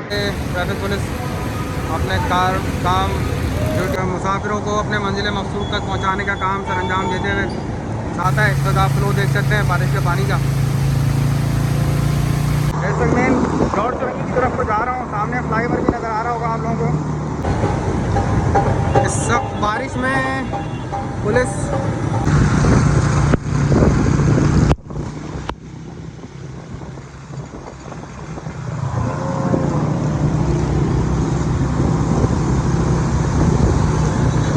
Traffic police अपने काम जो मुसाफिरों को अपने मंजिल मकसूद तक पहुंचाने का काम सर अंजाम देते हुए चाहता है। इस वक्त आप फ्लो देख सकते हैं बारिश के पानी का। ऐसे मैं जॉर्ज चौरंगी की तरफ को जा रहा हूँ। सामने फ्लाईओवर भी नज़र आ रहा होगा आप लोगों को। इस वक्त बारिश में पुलिस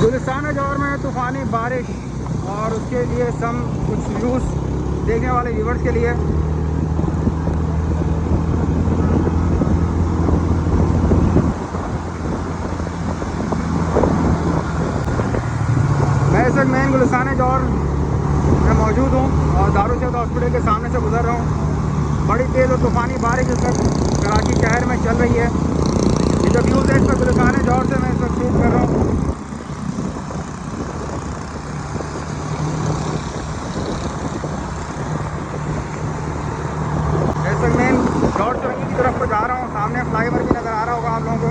गुलिस्तान जौहर में तूफ़ानी बारिश और उसके लिए कुछ व्यूज़ देखने वाले व्यूवर्स के लिए मैं इस वक्त मेन गुलिस्तान जौहर में मौजूद हूँ और दारुशहद हॉस्पिटल के सामने से गुजर रहा हूँ। बड़ी तेज़ और तूफ़ानी बारिश इस वक्त कराची शहर में चल रही है। ये जो व्यूज़ है इस वक्त गुलिस्तान जौहर से मैं इस वक्त शूट कर रहा हूँ। जॉर्ज चौरंगी की तरफ को जा रहा हूँ। सामने फ्लाईओवर भी नज़र आ रहा होगा आप लोगों को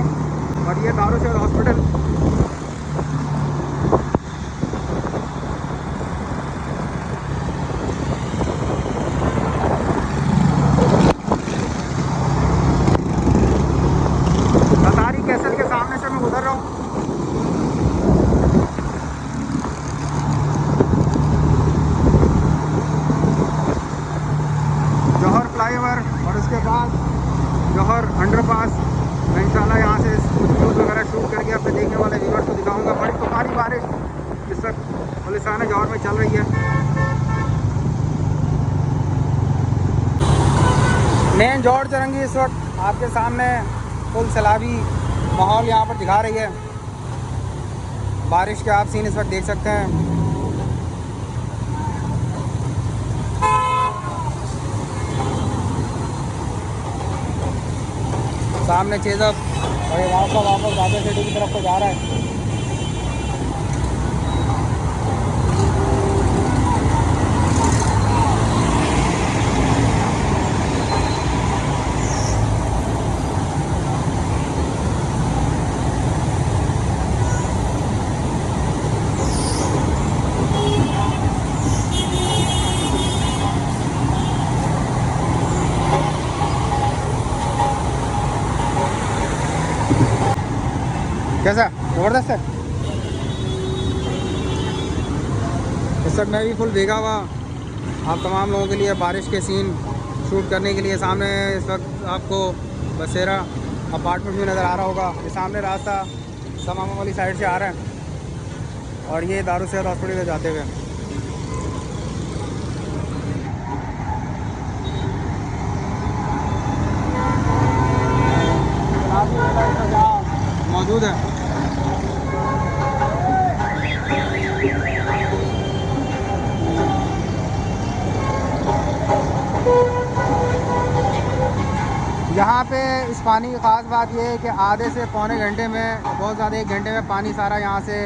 और ये दारुशहद हॉस्पिटल। कतारी कैसल के सामने से मैं गुजर रहा हूँ। जौहर फ्लाईओवर और उसके बाद जौहर अंडरपास। मैं इंशाल्लाह यहाँ से कुछ व्यूज़ वगैरह शूट करके अपने देखने वाले व्यूवर्स को दिखाऊंगा। बड़ी तूफ़ानी बारिश इस वक्त गुलिस्तान जौहर में चल रही है। मेन जॉर्ज चौरंगी इस वक्त आपके सामने फुल सैलाबी माहौल यहाँ पर दिखा रही है। बारिश के आप सीन इस वक्त देख सकते हैं। सामने चेज़अप और ये वापस बादल सिटी की तरफ को जा रहा है। कैसा ज़बरदस्त है। इस वक्त मैं भी फुल भीगा हुआ आप तमाम लोगों के लिए बारिश के सीन शूट करने के लिए सामने इस वक्त आपको बसेरा अपार्टमेंट भी नज़र आ रहा होगा। ये सामने रास्ता समामा वाली साइड से आ रहा है और ये दारुशहद हॉस्पिटल से जाते हुए मौजूद है। यहाँ पे इस पानी की ख़ास बात यह है कि आधे से पौने घंटे में बहुत ज़्यादा 1 घंटे में पानी सारा यहाँ से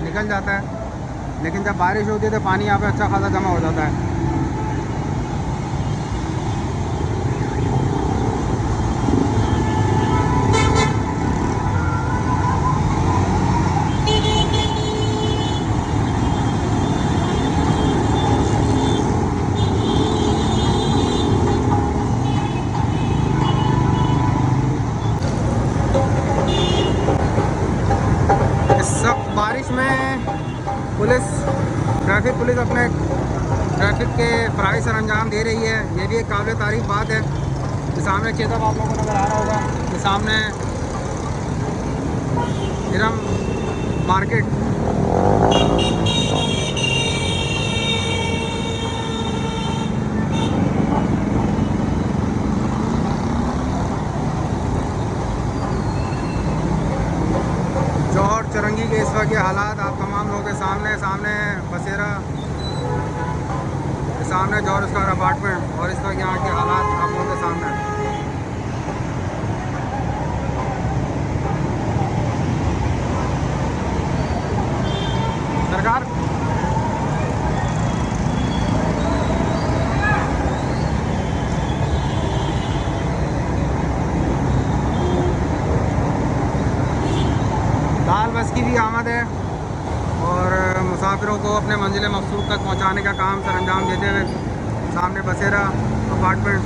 निकल जाता है। लेकिन जब बारिश होती है तो पानी यहाँ पे अच्छा खासा जमा हो जाता है। बारिश में ट्रैफिक पुलिस अपने ट्रैफिक के फ़राइज़ सर अंजाम दे रही है। ये भी एक काबिल तारीफ़ बात है। ये सामने चेज़अप आप लोगों को नज़र आ रहा होगा। ये सामने इरम मार्केट। जौहर चौरंगी के इस वक्त के हालात आप तमाम लोगों के सामने बसेरा, सामने जौहर उसका अपार्टमेंट और इस वक्त यहाँ के हालात आप लोगों के सामने। सरकार मंजिल मकसूद तक पहुंचाने का काम सरअंजाम देते हुए सामने बसेरा अपार्टमेंट।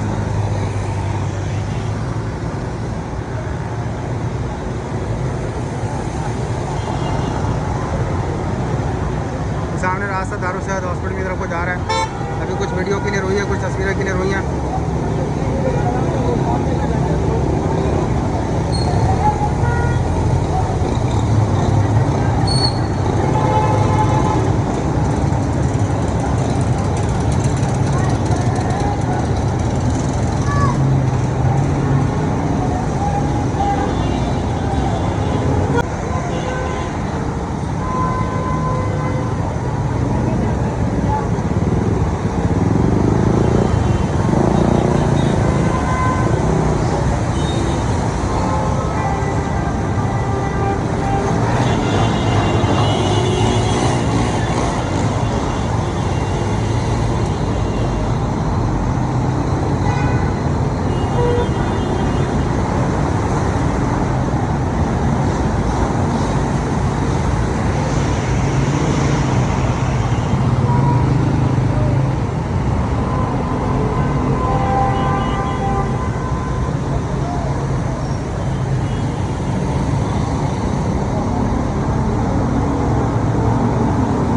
सामने रास्ता दारुशहद हॉस्पिटल की तरफ को जा रहा है। अभी कुछ वीडियो क्लियर हुई है, कुछ तस्वीरें क्लियर हुई हैं।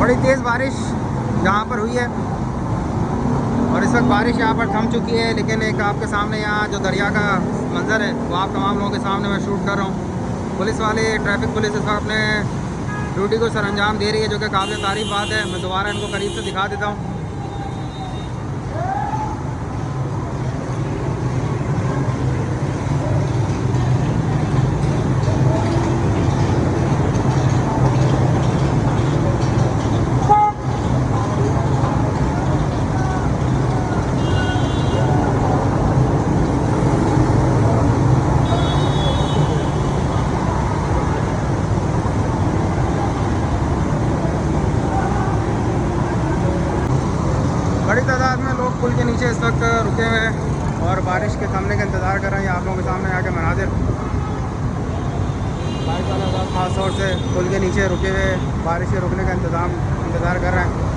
बड़ी तेज़ बारिश यहाँ पर हुई है और इस वक्त बारिश यहाँ पर थम चुकी है, लेकिन एक आपके सामने यहाँ जो दरिया का मंज़र है वो आप तमाम लोगों के सामने मैं शूट कर रहा हूँ। पुलिस वाले, ट्रैफिक पुलिस इस वक्त अपने ड्यूटी को सरअंजाम दे रही है, जो कि काबिल तारीफ़ बात है। मैं दोबारा इनको करीब से दिखा देता हूँ। बड़ी तादाद में लोग पुल के नीचे इस वक्त रुके हुए हैं और बारिश के थमने का इंतज़ार कर रहे हैं। आप लोगों के सामने आके मनाजिर, बाइक वाला साहब खास तौर से पुल के नीचे रुके हुए बारिश के रुकने का इंतज़ार कर रहे हैं।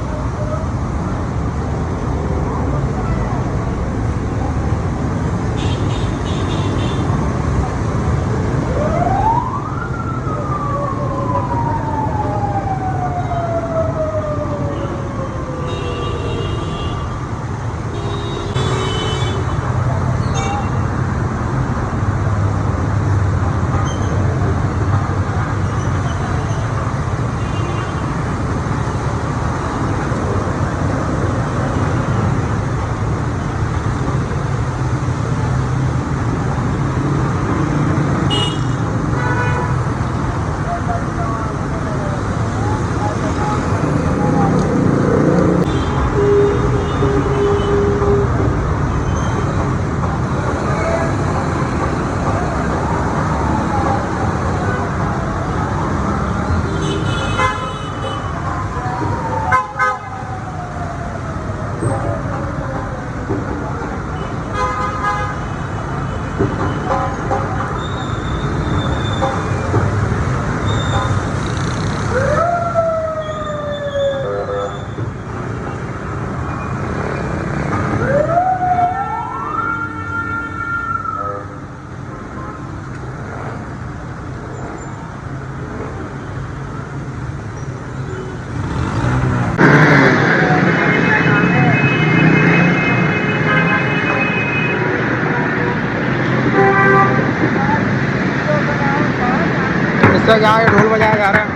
इससे क्या है, ढोल बजाया जा रहा है।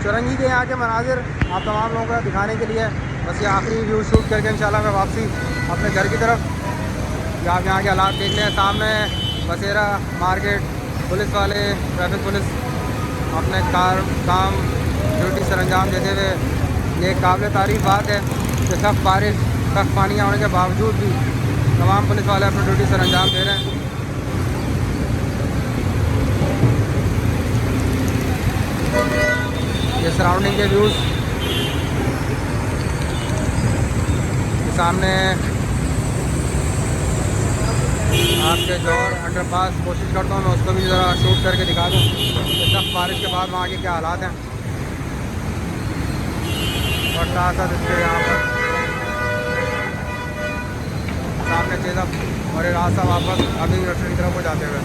चौरंगी के यहाँ के मनाजिर आप तमाम लोगों को दिखाने के लिए बस ये आखिरी व्यू शूट करके इंशाल्लाह मैं वापसी अपने घर की तरफ। या आप यहाँ के हालात देख लें, सामने बसेरा मार्केट, पुलिस वाले, ट्रैफिक पुलिस अपने काम ड्यूटी सर अंजाम देते हुए। ये काबिल तारीफ़ बात है कि सख्त बारिश, सख्त पानी होने के बावजूद भी तमाम पुलिस वाले अपनी ड्यूटी सर अंजाम दे रहे हैं। ये सराउंडिंग के व्यूज़ सामने आपके जौहर अंडरपास, कोशिश करता हूँ मैं उसको भी ज़रा शूट करके दिखा दूँ कि सख्त बारिश के बाद वहाँ के क्या हालात हैं। और साथ साथ इसके यहाँ पर सामने चेज़अप और ये रास्ता वापस अभी रेस्टोरेंट की तरफ को जाते हुए।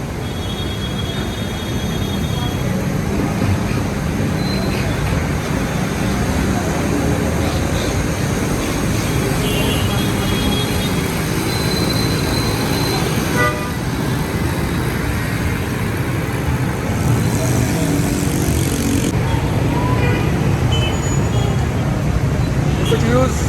कुछ व्यूज़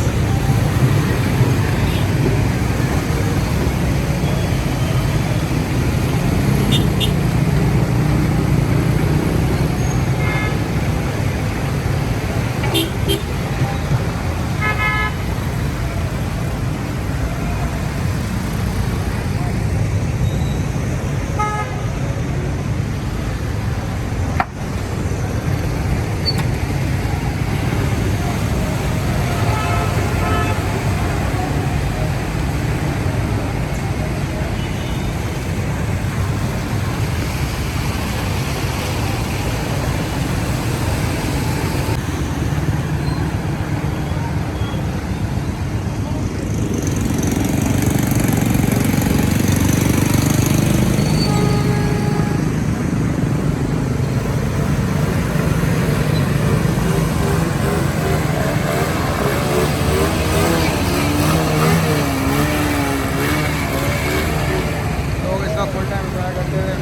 फुल टाइम इंजॉय करते हुए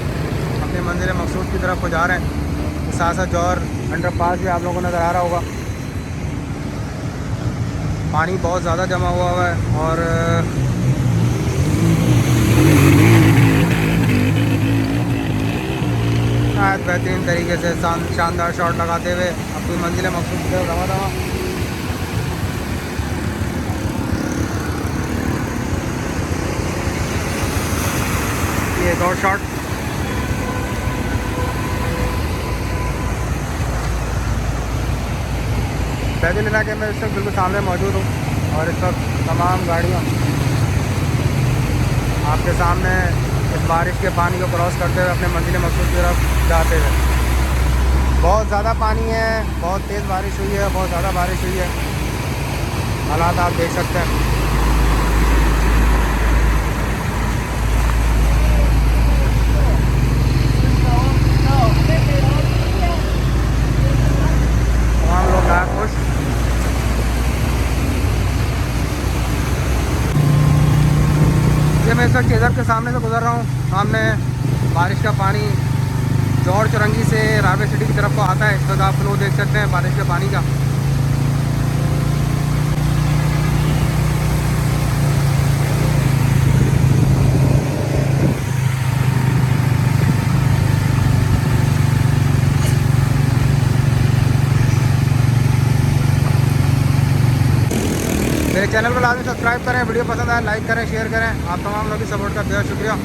अपनी मंजिल मकसूद की तरफ को जा रहे हैं। साथ साथ जौहर अंडरपास भी आप लोगों को नज़र आ रहा होगा। पानी बहुत ज़्यादा जमा हुआ है और शायद बेहतरीन तरीके से शानदार शॉट लगाते हुए अपनी मंजिल मकसूद की तरफ रवा था। ये एक और शॉट। पैदल इलाके में इस वक्त बिल्कुल सामने मौजूद हूँ और इस वक्त तमाम गाड़ियाँ आपके सामने इस बारिश के पानी को क्रॉस करते हुए अपने मंजिल मकसूद की तरफ जाते हुए। बहुत ज़्यादा पानी है, बहुत तेज़ बारिश हुई है, बहुत ज़्यादा बारिश हुई है। हालात आप देख सकते हैं। तमाम लोग हैं खुश। ये मैं इस वक्त चेज़अप के सामने से गुजर रहा हूँ। सामने बारिश का पानी जौहर चौरंगी से रावे सिटी की तरफ को आता है। इस वक्त आप लोग देख सकते हैं बारिश के पानी का। मेरे चैनल को लाजमी सब्सक्राइब करें, वीडियो पसंद आए लाइक करें, शेयर करें। आप तमाम लोगों की सपोर्ट का बेहद शुक्रिया।